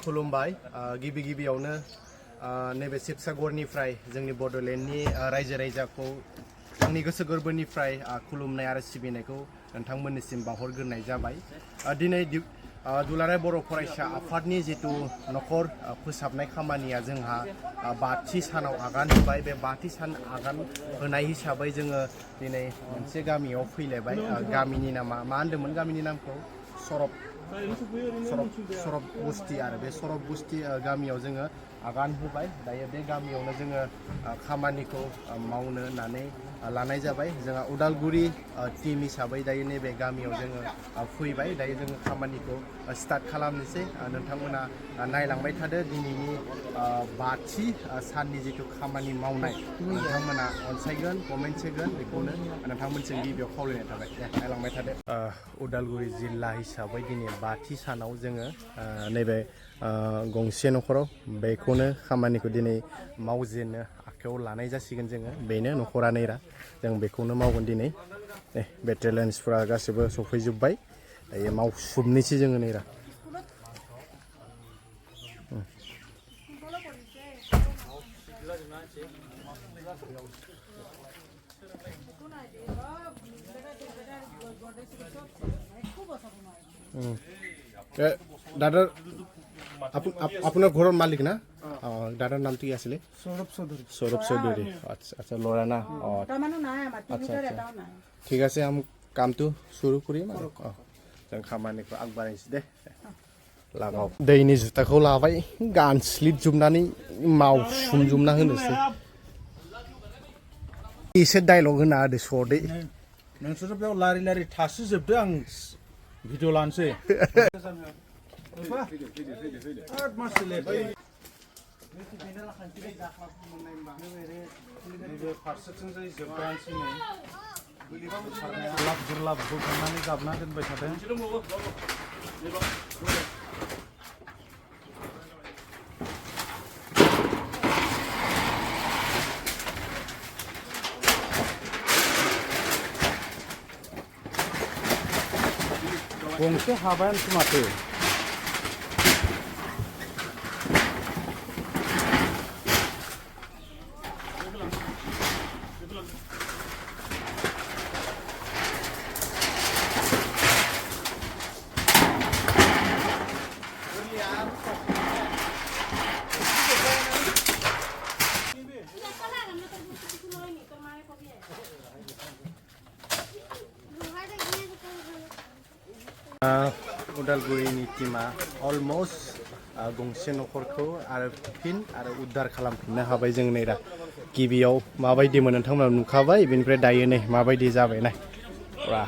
खुलुमबाय गिबि गिबियावनो नैबे शिवसागरनिफ्राय जोंनि बड'लेण्डनि रायजो राजाखौ आंनि गोसो गोरबोनिफ्राय खुलुमनाय आरो सिबिनायखौ नोंथांमोननिसिम बावहरग्रोनाय जाबाय। दिनै दुलाराय बर' फरायसा आफादनि जितु नखर फोसाबनाय खामानिया जोंहा 5थि सानाव आगान होबाय। बे 5थि सान आगान होनाय हिसाबै जोङो दिनै मोनसे गामियाव फैलायबाय। गामिनि नामा मा होनदोंमोन? गामिनि नामखौ सरब बुस्थि आरो बे सरब बुस्थि गामियाव जोङो आगान होबाय। दायो बे गामियावनो जोङो खामानिखौ मावनो होननानै लानाय जाबाय। जोंहा उदालगुरि टीम हिसाबै दायो नैबे गामियाव जोङो फैबाय। दायो जोङो खामानिखौ स्टार्ट खालामनोसै। नोंथांमोना नायलांबाय थादो दिनैनि 5थि साननि जितु खामानि मावनाय नोंथांमोना अनसायगोन, कमेन्ट होगोन, बेखौनो नोंथांमोनजों गिबियाव खावलायनाय थाबाय। नायलांबाय थादो। उदालगुरि जिल्ला हिसाबै दिनै 5थि सानाव जोङो नैबे गंसे नखराव बेखौनो खामानिखौ दिनै मावजेननो आखायाव लानाय जासिगोन। जोङो बेनो नखरा नैरा जों बेखौनो मावगोन दिनै। बेटेलियन्सफ्रा गासैबो सफैजोब्बाय। दायो मावसुबनोसै जोङो नैरा। দাদার আপনার ঘরের মালিক না? দাদার নাম কি আসলে? সৌরভ চৌধুরী। আচ্ছা আচ্ছা, লৰা না? আচ্ছা আচ্ছা, ঠিক আছে। আমি কামটো শুরু কৰিম আৰু जों खामानिखौ आगबारायनोसै दे। लागाव दैनि जुथाखौ लाबाय, गानस्लिदजोबनानै मावसुमजोबना होनोसै। एसे डायलग होना होदो सदै। नोंसोर बेयाव लारि लारि थासोजोबदो, आं भिडिअ लानोसै। फारसेथिंजाय जोबबायानोसै नै गुरलाब बोखांनानै गाबना दोनबाय थादों। गंसे हाबायानोसै माथो। उदालगुरिनि टीमा अलमस्ट गंसे नखरखौ आरो फिन आरो उद्धार खालामफिननो हाबाय। जों नै दा गिबियाव माबायदिमोन नोंथांमोना नुखाबाय, बेनिफ्राय दायो नै माबायदि जाबाय नाय। फुरा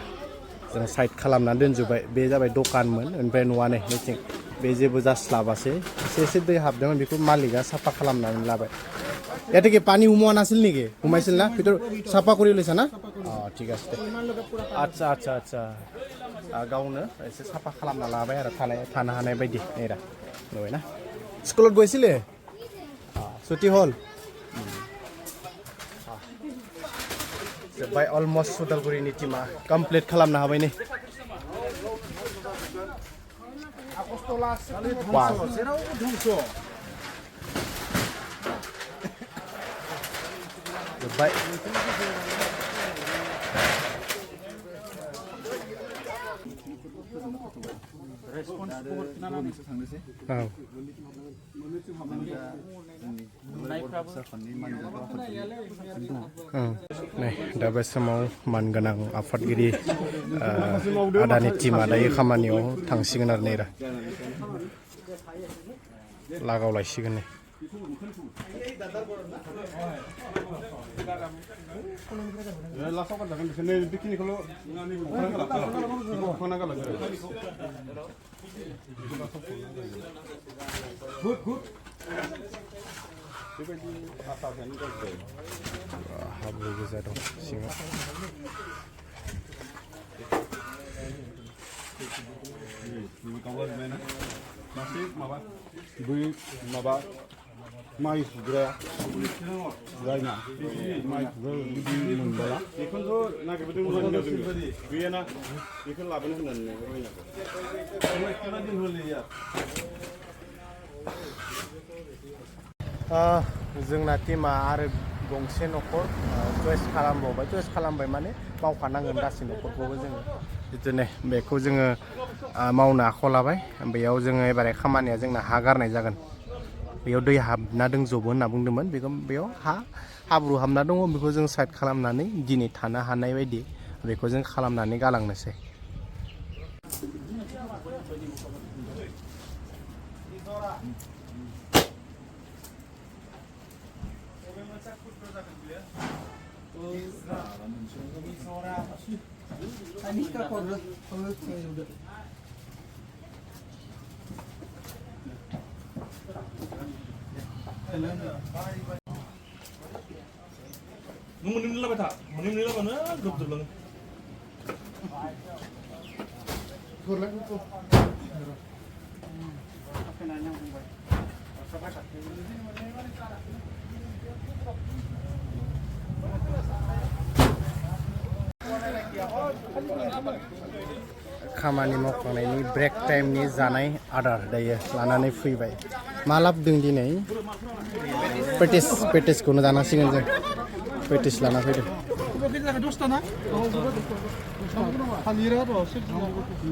जों साइड खालामना दोनजोब्बाय। बे जाबाय दखानमोन, ओमफ्राय न'आ नै बिथिं बे जेबो जास्लाबासै। एसे दै हाबदोंमोन, बेखौ मालिकआ साफा खालामनानै लाबाय। ইয়াতে কি পানী সোমোৱা নাছিল নেকি? সোমাইছিল না? ভিতৰত চাফা কৰি লৈছা না? ঠিক আছে দে। আচ্ছা আচ্ছা আচ্ছা, गावनो एसे साफा खालामना लाबाय आरो थानो हानाय बायदि। नेरा नुबायना? स्कुलाव গৈছিলে? ছুটি হ'ল? जोब्बाय अलमस्ट। उदालगुरिनि टीमा कमप्लिट खालामनो हाबाय नै। जोब्बाय। दा बे समाव मानगोनां आफादगिरि आदानि टीमा दायो खामानियाव थांसिगोन आरो नै दा लागावलायसिगोन नै। हाब्रु गोजा दं सिङाव। माबा माइ सुग्राया जायना माइ सुग्रा बिदि मोनबोला बेखौनोथ' नागिरबोदोंमोन जोङो गैयाना बेखौ लाबोनो होननानै जोंना टीमा आरो गंसे न'खर चयस खालामबावबाय चयस खालामबाय माने मावखानांगोन गासै न'खरखौबो जोङो बिदिनो बेखौ जोङो मावनो आखायाव लाबाय बेयाव जोङो एबारे खामानिया जोंना हा गारनाय जागोन बेयाव दै हाबना दंजोबो होनना बुंदोंमोन बेखौ बेयाव हाब्रु हाबना दङ बेखौ जों साइड खालामनानै दिनै थानो हानाय बायदि बेखौ जों खालामनानै गालांनोसै नों मोननै लाबाय था मोननै लाबानो ग्रोब जोबलाङो खामानि मावखांनायनि ब्रेक टाइमनि जानाय आदार दायो लानानै फैबाय मा लाबोदों दिनै पेटिसखौनो जानांसिगोन जों पेटिस लाना फैदों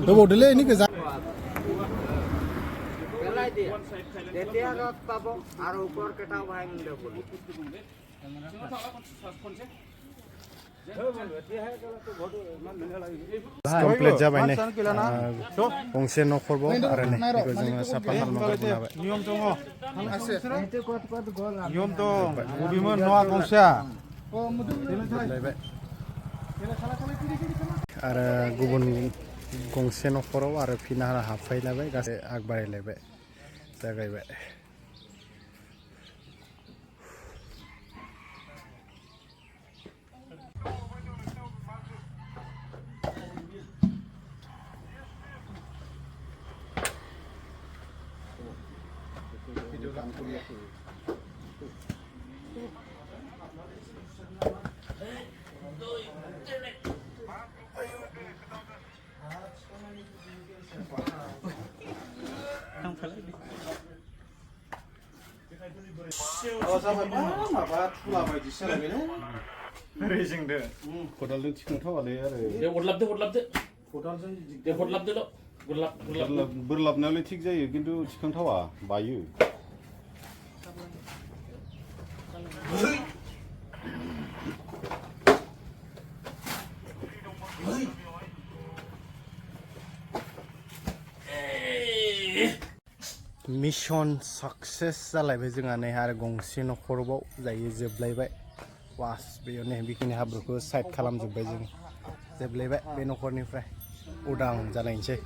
गोबावदोलै इनि गोजा कमप्लिट जाबाय नै गंसे न'खरबाव आरो नै बेखौ जोङो साफा खालामनांगौ नियम दङ नियम दं बबेमोन न'आ गंसेया आरो गुबुन गंसे न'खराव आरो फिना हाबफैलायबाय गासै आग बारायलायबाय जागायबाय माबा थुला बायदिसो जालायबाय रेजेंदो खदालजों थिखांथावालै आरो दे हरलाबदो खदालजों दे हरलाबदोल' बोरलाबनायालाय थिग जायो खिन्थु थिखांथावा बायो मिशन सक्सेस जालायबाय जोंहा नै आरो गंसे न'खरबाव जायो जोबलायबाय वास बेयाव नै बेखिनि हाब्रुखौ साइड खालामजोब्बाय जों जोबलायबाय बे न'खरनिफ्राय उदां जालायनोसै